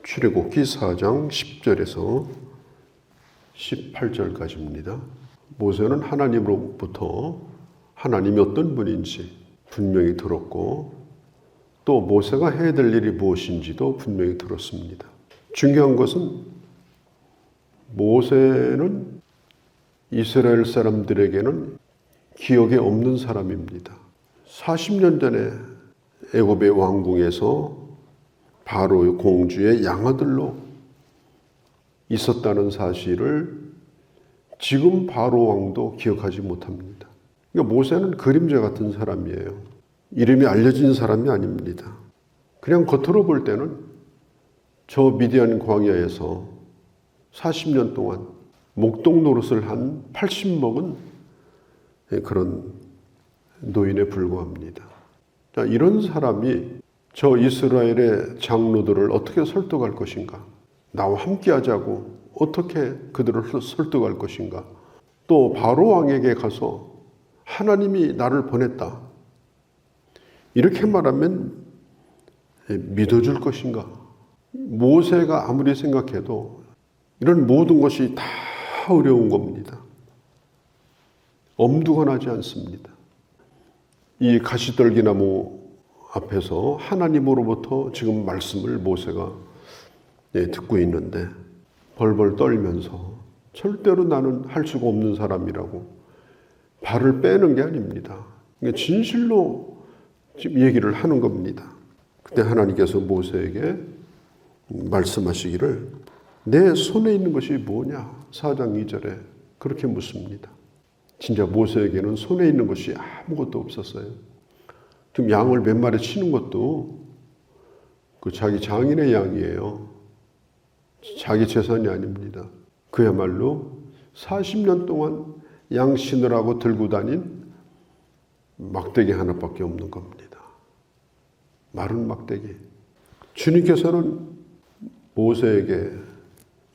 출애굽기 4장 10절에서 18절까지입니다. 모세는 하나님으로부터 하나님이 어떤 분인지 분명히 들었고 또 모세가 해야 될 일이 무엇인지도 분명히 들었습니다. 중요한 것은 모세는 이스라엘 사람들에게는 기억에 없는 사람입니다. 40년 전에 애굽의 왕궁에서 바로 공주의 양아들로 있었다는 사실을 지금 바로 왕도 기억하지 못합니다. 그러니까 모세는 그림자 같은 사람이에요. 이름이 알려진 사람이 아닙니다. 그냥 겉으로 볼 때는 저 미디안 광야에서 40년 동안 목동 노릇을 한 80먹은 그런 노인에 불과합니다. 자, 이런 사람이 저 이스라엘의 장로들을 어떻게 설득할 것인가? 나와 함께 하자고 어떻게 그들을 설득할 것인가? 또 바로 왕에게 가서 하나님이 나를 보냈다. 이렇게 말하면 믿어줄 것인가? 모세가 아무리 생각해도 이런 모든 것이 다 어려운 겁니다. 엄두가 나지 않습니다. 이 가시떨기나무 앞에서 하나님으로부터 지금 말씀을 모세가 듣고 있는데 벌벌 떨면서 절대로 나는 할 수가 없는 사람이라고 발을 빼는 게 아닙니다. 진실로 지금 얘기를 하는 겁니다. 그때 하나님께서 모세에게 말씀하시기를 내 손에 있는 것이 뭐냐? 4장 2절에 그렇게 묻습니다. 진짜 모세에게는 손에 있는 것이 아무것도 없었어요. 지금 양을 몇 마리 치는 것도 그 자기 장인의 양이에요. 자기 재산이 아닙니다. 그야말로 40년 동안 양 치느라고 들고 다닌 막대기 하나밖에 없는 겁니다. 마른 막대기. 주님께서는 모세에게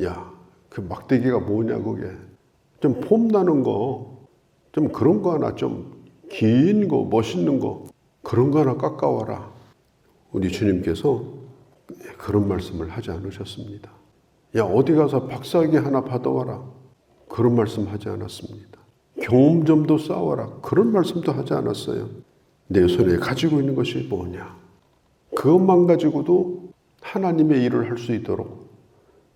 야, 그 막대기가 뭐냐 그게. 좀 폼나는 거, 좀 그런 거 하나 좀 긴 거, 멋있는 거 그런 거 하나 깎아와라. 우리 주님께서 그런 말씀을 하지 않으셨습니다. 야, 어디 가서 박사기 하나 받아와라. 그런 말씀 하지 않았습니다. 경험점도 쌓아와라. 그런 말씀도 하지 않았어요. 내 손에 가지고 있는 것이 뭐냐. 그것만 가지고도 하나님의 일을 할 수 있도록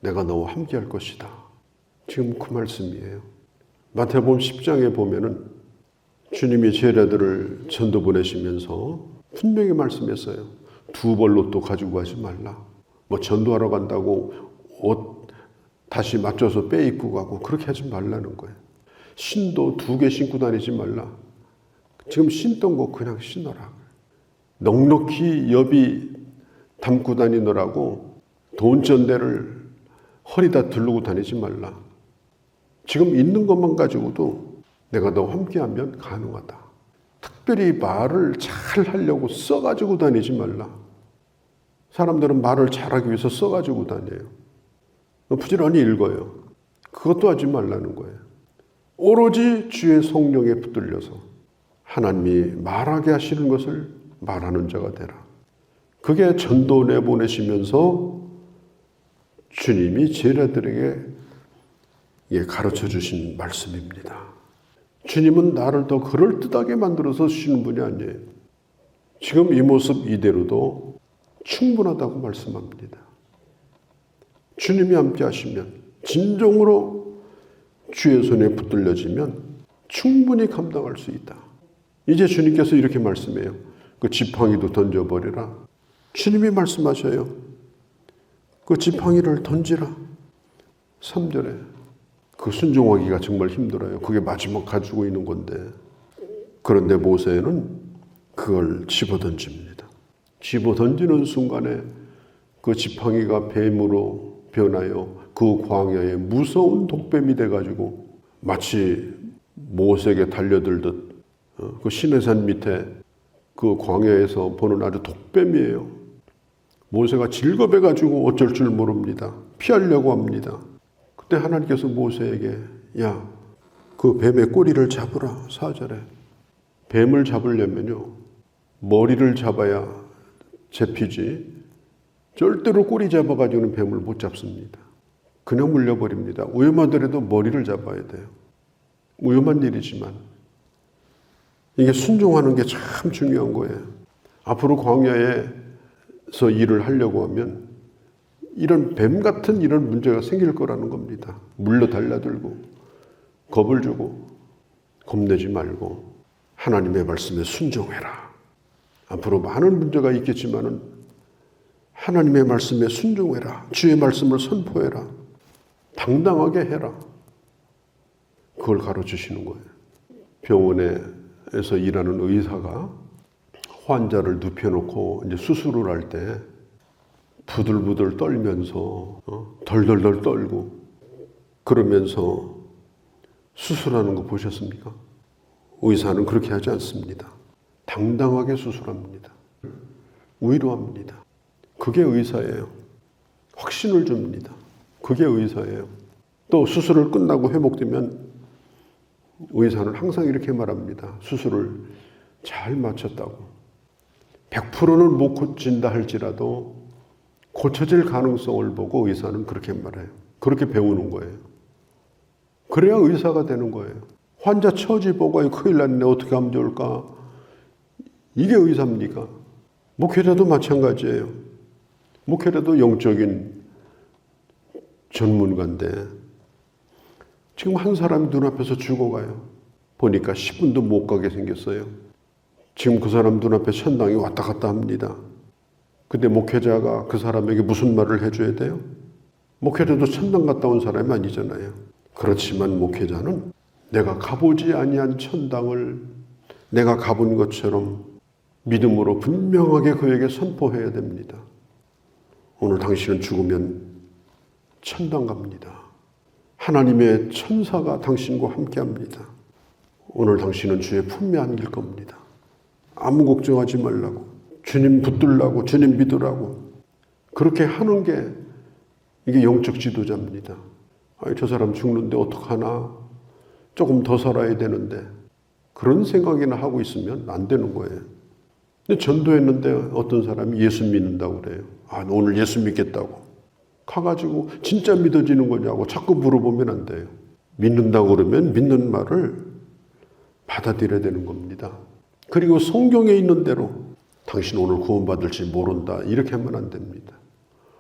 내가 너와 함께 할 것이다. 지금 그 말씀이에요. 마태복음 10장에 보면은 주님이 제자들을 전도 보내시면서 분명히 말씀했어요. 두 벌로 또 가지고 가지 말라. 뭐 전도하러 간다고 옷 다시 맞춰서 빼입고 가고 그렇게 하지 말라는 거예요. 신도 2개 신고 다니지 말라. 지금 신던 거 그냥 신어라. 넉넉히 여비 담고 다니느라고 돈전대를 허리다 두르고 다니지 말라. 지금 있는 것만 가지고도 내가 너와 함께하면 가능하다. 특별히 말을 잘 하려고 써가지고 다니지 말라. 사람들은 말을 잘하기 위해서 써가지고 다녀요. 부지런히 읽어요. 그것도 하지 말라는 거예요. 오로지 주의 성령에 붙들려서 하나님이 말하게 하시는 것을 말하는 자가 되라. 그게 전도 내보내시면서 주님이 제자들에게 가르쳐 주신 말씀입니다. 주님은 나를 더 그럴듯하게 만들어서 주시는 분이 아니에요. 지금 이 모습 이대로도 충분하다고 말씀합니다. 주님이 함께 하시면 진정으로 주의 손에 붙들려지면 충분히 감당할 수 있다. 이제 주님께서 이렇게 말씀해요. 그 지팡이도 던져버리라. 주님이 말씀하셔요. 그 지팡이를 던지라. 3절에 그 순종하기가 정말 힘들어요. 그게 마지막 가지고 있는 건데. 그런데 모세는 그걸 집어던집니다. 집어던지는 순간에 그 지팡이가 뱀으로 변하여 그 광야에 무서운 독뱀이 돼가지고 마치 모세에게 달려들듯 그 시내산 밑에 그 광야에서 보는 아주 독뱀이에요. 모세가 질겁해가지고 어쩔 줄 모릅니다. 피하려고 합니다. 그때 하나님께서 모세에게 야, 그 뱀의 꼬리를 잡으라. 4절에 뱀을 잡으려면요 머리를 잡아야 잡히지 절대로 꼬리 잡아가지고는 뱀을 못 잡습니다. 그냥 물려버립니다. 위험하더라도 머리를 잡아야 돼요. 위험한 일이지만 이게 순종하는 게 참 중요한 거예요. 앞으로 광야에서 일을 하려고 하면 이런 뱀 같은 이런 문제가 생길 거라는 겁니다. 물러 달라들고 겁을 주고 겁내지 말고 하나님의 말씀에 순종해라. 앞으로 많은 문제가 있겠지만은 하나님의 말씀에 순종해라. 주의 말씀을 선포해라. 당당하게 해라. 그걸 가르치시는 거예요. 병원에서 일하는 의사가 환자를 눕혀놓고 이제 수술을 할 때 부들부들 떨면서 덜덜덜 떨고 그러면서 수술하는 거 보셨습니까? 의사는 그렇게 하지 않습니다. 당당하게 수술합니다. 위로합니다. 그게 의사예요. 확신을 줍니다. 그게 의사예요. 또 수술을 끝나고 회복되면 의사는 항상 이렇게 말합니다. 수술을 잘 마쳤다고. 100%는 못 고친다 할지라도 고쳐질 가능성을 보고 의사는 그렇게 말해요. 그렇게 배우는 거예요. 그래야 의사가 되는 거예요. 환자 처지 보고 큰일 났네. 어떻게 하면 좋을까? 이게 의사입니까? 목회자도 마찬가지예요. 목회자도 영적인 전문가인데 지금 한 사람이 눈앞에서 죽어가요. 보니까 10분도 못 가게 생겼어요. 지금 그 사람 눈앞에 천당이 왔다 갔다 합니다. 근데 목회자가 그 사람에게 무슨 말을 해줘야 돼요? 목회자도 천당 갔다 온 사람이 아니잖아요. 그렇지만 목회자는 내가 가보지 아니한 천당을 내가 가본 것처럼 믿음으로 분명하게 그에게 선포해야 됩니다. 오늘 당신은 죽으면 천당 갑니다. 하나님의 천사가 당신과 함께합니다. 오늘 당신은 주의 품에 안길 겁니다. 아무 걱정하지 말라고, 주님 붙들라고, 주님 믿으라고 그렇게 하는 게 이게 영적 지도자입니다. 저 사람 죽는데 어떡하나, 조금 더 살아야 되는데 그런 생각이나 하고 있으면 안 되는 거예요. 근데 전도했는데 어떤 사람이 예수 믿는다고 그래요. 오늘 예수 믿겠다고 가가지고 진짜 믿어지는 거냐고 자꾸 물어보면 안 돼요. 믿는다고 그러면 믿는 말을 받아들여야 되는 겁니다. 그리고 성경에 있는 대로 당신 오늘 구원받을지 모른다 이렇게 하면 안 됩니다.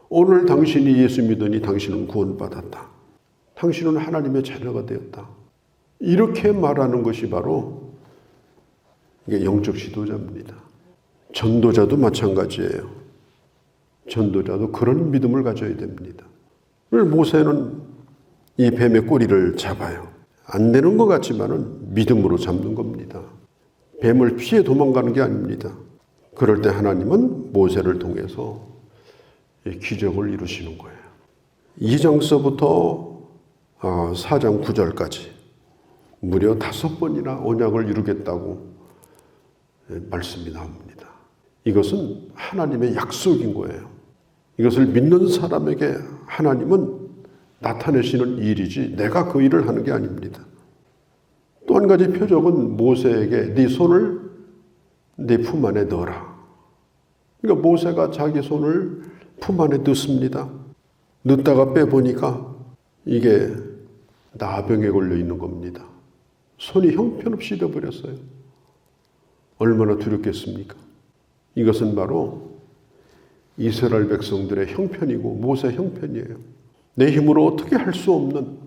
오늘 당신이 예수 믿으니 당신은 구원받았다. 당신은 하나님의 자녀가 되었다. 이렇게 말하는 것이 바로 이게 영적 지도자입니다. 전도자도 마찬가지예요. 전도자도 그런 믿음을 가져야 됩니다. 모세는 이 뱀의 꼬리를 잡아요. 안 되는 것 같지만은 믿음으로 잡는 겁니다. 뱀을 피해 도망가는 게 아닙니다. 그럴 때 하나님은 모세를 통해서 기적을 이루시는 거예요. 2장서부터 4장 9절까지 무려 5번이나 언약을 이루겠다고 말씀이 나옵니다. 이것은 하나님의 약속인 거예요. 이것을 믿는 사람에게 하나님은 나타내시는 일이지 내가 그 일을 하는 게 아닙니다. 또 한 가지 표적은 모세에게 네 손을 네 품 안에 넣어라. 그러니까 모세가 자기 손을 품 안에 넣습니다. 넣다가 빼보니까 이게 나병에 걸려 있는 겁니다. 손이 형편없이 되어버렸어요. 얼마나 두렵겠습니까? 이것은 바로 이스라엘 백성들의 형편이고 모세 형편이에요. 내 힘으로 어떻게 할 수 없는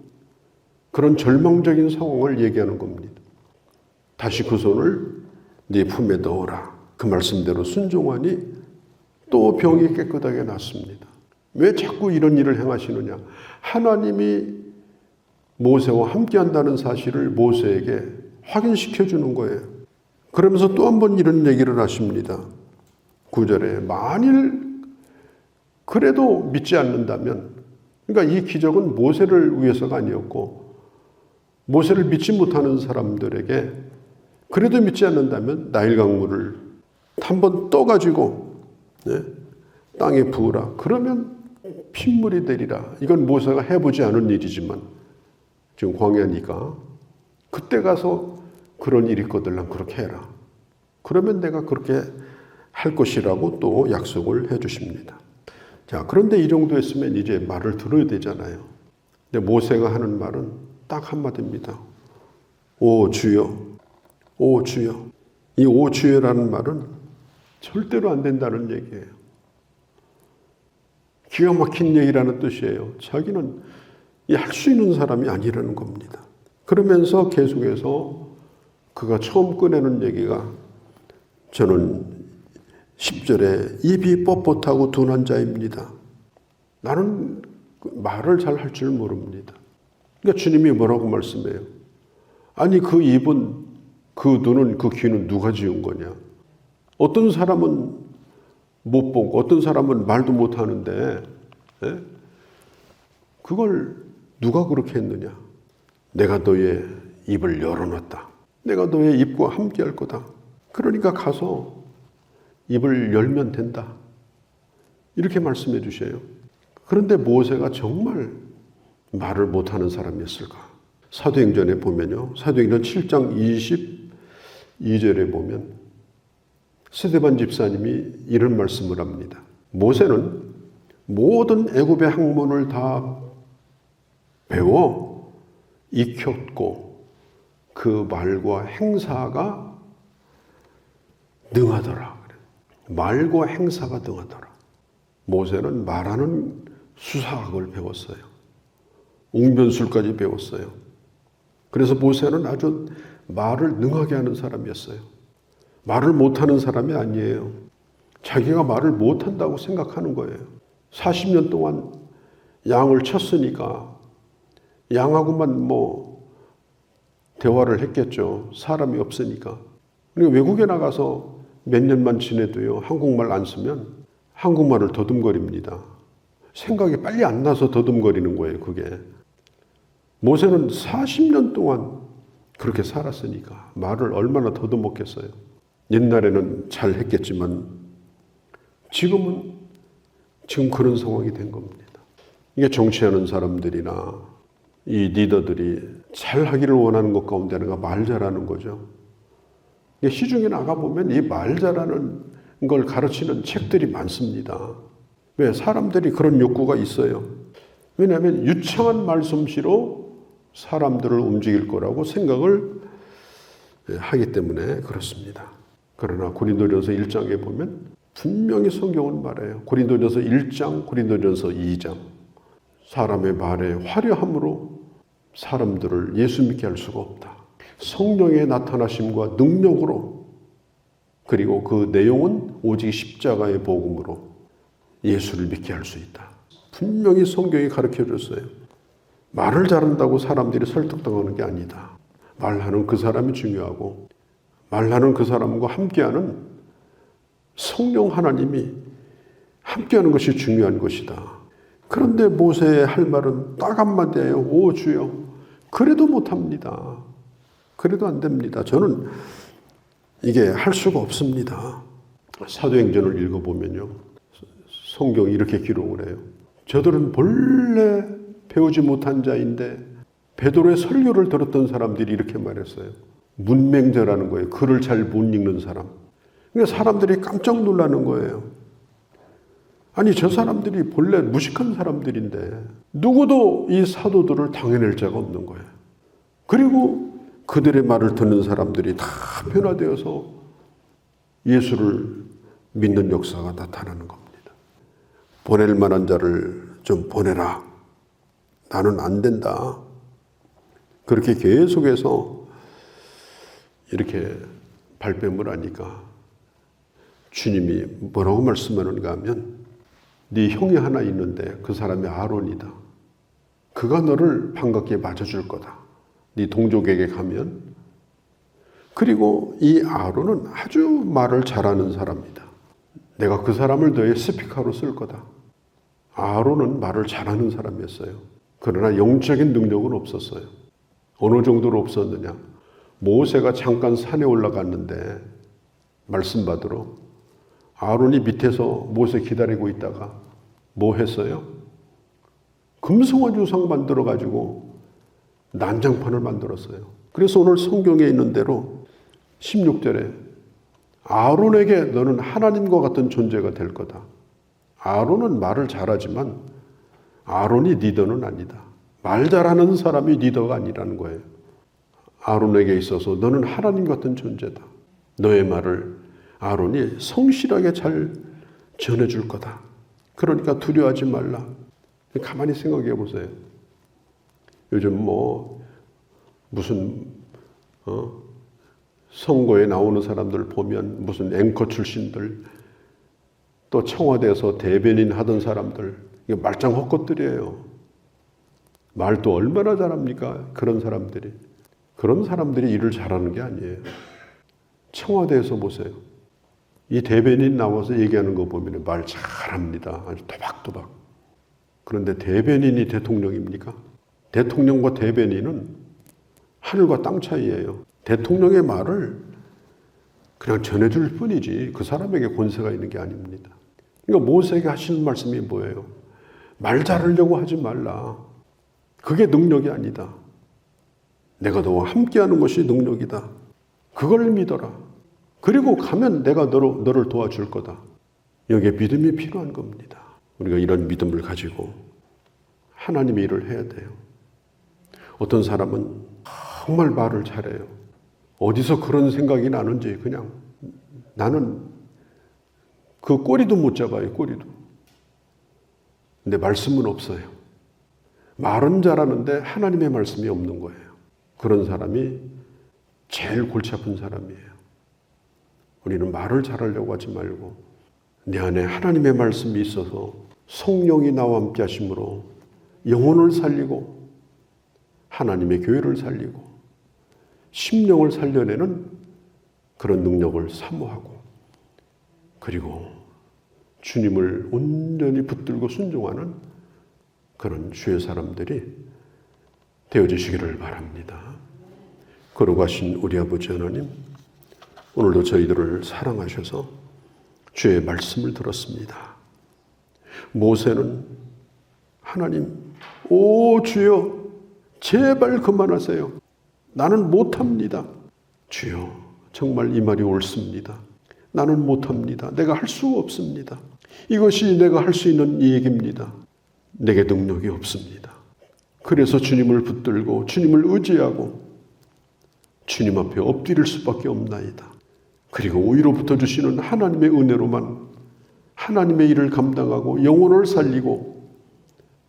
그런 절망적인 상황을 얘기하는 겁니다. 다시 그 손을 네 품에 넣어라. 그 말씀대로 순종하니 또 병이 깨끗하게 낫습니다. 왜 자꾸 이런 일을 행하시느냐? 하나님이 모세와 함께한다는 사실을 모세에게 확인시켜 주는 거예요. 그러면서 또 한 번 이런 얘기를 하십니다. 9절에 만일 그래도 믿지 않는다면, 그러니까 이 기적은 모세를 위해서가 아니었고 모세를 믿지 못하는 사람들에게 그래도 믿지 않는다면 나일 강물을 한 번 떠가지고 땅에 부으라. 그러면 핏물이 되리라. 이건 모세가 해보지 않은 일이지만 지금 광야니까 그때 가서 그런 일이 있거든 그렇게 해라. 그러면 내가 그렇게 할 것이라고 또 약속을 해 주십니다. 자, 그런데 이 정도 했으면 이제 말을 들어야 되잖아요. 근데 모세가 하는 말은 딱 한마디입니다. 오 주여, 오 주여. 이 오 주여라는 말은 절대로 안 된다는 얘기예요. 기가 막힌 얘기라는 뜻이에요. 자기는 할 수 있는 사람이 아니라는 겁니다. 그러면서 계속해서 그가 처음 꺼내는 얘기가 저는 10절에 입이 뻣뻣하고 둔한 자입니다. 나는 말을 잘 할 줄 모릅니다. 그러니까 주님이 뭐라고 말씀해요? 아니 그 입은, 그 눈은, 그 귀는 누가 지은 거냐? 어떤 사람은 못 보고 어떤 사람은 말도 못 하는데 그걸 누가 그렇게 했느냐? 내가 너의 입을 열어놨다. 내가 너의 입과 함께 할 거다. 그러니까 가서 입을 열면 된다. 이렇게 말씀해 주셔요. 그런데 모세가 정말 말을 못하는 사람이었을까? 사도행전에 보면요. 사도행전 7장 22절에 보면 스데반 집사님이 이런 말씀을 합니다. 모세는 모든 애굽의 학문을 다 배워 익혔고 그 말과 행사가 능하더라. 말과 행사가 능하더라. 모세는 말하는 수사학을 배웠어요. 웅변술까지 배웠어요. 그래서 모세는 아주 말을 능하게 하는 사람이었어요. 말을 못하는 사람이 아니에요. 자기가 말을 못한다고 생각하는 거예요. 40년 동안 양을 쳤으니까 양하고만 대화를 했겠죠. 사람이 없으니까. 그러니까 외국에 나가서 몇 년만 지내도요. 한국말 안 쓰면 한국말을 더듬거립니다. 생각이 빨리 안 나서 더듬거리는 거예요. 그게. 모세는 40년 동안 그렇게 살았으니까 말을 얼마나 더듬었겠어요. 옛날에는 잘 했겠지만 지금 그런 상황이 된 겁니다. 이게 정치하는 사람들이나 이 리더들이 잘하기를 원하는 것 가운데 하나가 말 잘하는 거죠. 시중에 나가보면 이 말 잘하는 걸 가르치는 책들이 많습니다. 왜? 사람들이 그런 욕구가 있어요. 왜냐하면 유창한 말솜씨로 사람들을 움직일 거라고 생각을 하기 때문에 그렇습니다. 그러나 고린도전서 1장에 보면 분명히 성경은 말해요. 고린도전서 1장, 고린도전서 2장. 사람의 말의 화려함으로 사람들을 예수 믿게 할 수가 없다. 성령의 나타나심과 능력으로, 그리고 그 내용은 오직 십자가의 복음으로 예수를 믿게 할 수 있다. 분명히 성경이 가르쳐 줬어요. 말을 잘한다고 사람들이 설득당하는 게 아니다. 말하는 그 사람이 중요하고 말하는 그 사람과 함께하는 성령 하나님이 함께하는 것이 중요한 것이다. 그런데 모세의 할 말은 딱 한마디예요. 오 주여. 그래도 못합니다. 그래도 안 됩니다. 저는 이게 할 수가 없습니다. 사도행전을 읽어보면요. 성경이 이렇게 기록을 해요. 저들은 본래 배우지 못한 자인데 베드로의 설교를 들었던 사람들이 이렇게 말했어요. 문맹자라는 거예요. 글을 잘 못 읽는 사람. 그러니까 사람들이 깜짝 놀라는 거예요. 아니 저 사람들이 본래 무식한 사람들인데 누구도 이 사도들을 당해낼 자가 없는 거예요. 그리고 그들의 말을 듣는 사람들이 다 변화되어서 예수를 믿는 역사가 나타나는 겁니다. 보낼 만한 자를 좀 보내라. 나는 안 된다. 그렇게 계속해서 이렇게 발뺌을 하니까 주님이 뭐라고 말씀하는가 하면 네 형이 하나 있는데 그 사람이 아론이다. 그가 너를 반갑게 맞아줄 거다. 네 동족에게 가면. 그리고 이 아론은 아주 말을 잘하는 사람이다. 내가 그 사람을 너의 스피커로 쓸 거다. 아론은 말을 잘하는 사람이었어요. 그러나 영적인 능력은 없었어요. 어느 정도로 없었느냐. 모세가 잠깐 산에 올라갔는데 말씀 받으러 아론이 밑에서 모세 기다리고 있다가 뭐 했어요? 금송아 주상 만들어가지고 난장판을 만들었어요. 그래서 오늘 성경에 있는 대로 16절에 아론에게 너는 하나님과 같은 존재가 될 거다. 아론은 말을 잘하지만 아론이 리더는 아니다. 말 잘하는 사람이 리더가 아니라는 거예요. 아론에게 있어서 너는 하나님 같은 존재다. 너의 말을 아론이 성실하게 잘 전해줄 거다. 그러니까 두려워하지 말라. 가만히 생각해 보세요. 요즘 무슨 선거에 나오는 사람들 보면 무슨 앵커 출신들, 또 청와대에서 대변인 하던 사람들, 이게 말짱 헛것들이에요. 말도 얼마나 잘합니까? 그런 사람들이 일을 잘하는 게 아니에요. 청와대에서 보세요. 이 대변인 나와서 얘기하는 거 보면 말 잘합니다. 아주 또박또박. 그런데 대변인이 대통령입니까? 대통령과 대변인은 하늘과 땅 차이예요. 대통령의 말을 그냥 전해줄 뿐이지 그 사람에게 권세가 있는 게 아닙니다. 그러니까 모세에게 하시는 말씀이 뭐예요? 말 잘하려고 하지 말라. 그게 능력이 아니다. 내가 너와 함께하는 것이 능력이다. 그걸 믿어라. 그리고 가면 내가 너를 도와줄 거다. 여기에 믿음이 필요한 겁니다. 우리가 이런 믿음을 가지고 하나님의 일을 해야 돼요. 어떤 사람은 정말 말을 잘해요. 어디서 그런 생각이 나는지 그냥 나는 그 꼬리도 못 잡아요. 꼬리도. 근데 말씀은 없어요. 말은 잘하는데 하나님의 말씀이 없는 거예요. 그런 사람이 제일 골치 아픈 사람이에요. 우리는 말을 잘하려고 하지 말고 내 안에 하나님의 말씀이 있어서 성령이 나와 함께 하심으로 영혼을 살리고 하나님의 교회를 살리고 심령을 살려내는 그런 능력을 사모하고 그리고 주님을 온전히 붙들고 순종하는 그런 주의 사람들이 되어주시기를 바랍니다. 거룩하신 우리 아버지 하나님, 오늘도 저희들을 사랑하셔서 주의 말씀을 들었습니다. 모세는 하나님, 오 주여, 제발 그만하세요. 나는 못합니다. 주여, 정말 이 말이 옳습니다. 나는 못합니다. 내가 할 수 없습니다. 이것이 내가 할 수 있는 얘기입니다. 내게 능력이 없습니다. 그래서 주님을 붙들고 주님을 의지하고 주님 앞에 엎드릴 수밖에 없나이다. 그리고 위로부터 주시는 하나님의 은혜로만 하나님의 일을 감당하고 영혼을 살리고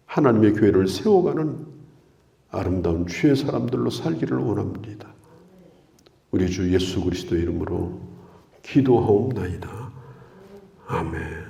하나님의 교회를 세워가는 아름다운 주의 사람들로 살기를 원합니다. 우리 주 예수 그리스도의 이름으로 기도하옵나이다. 아멘.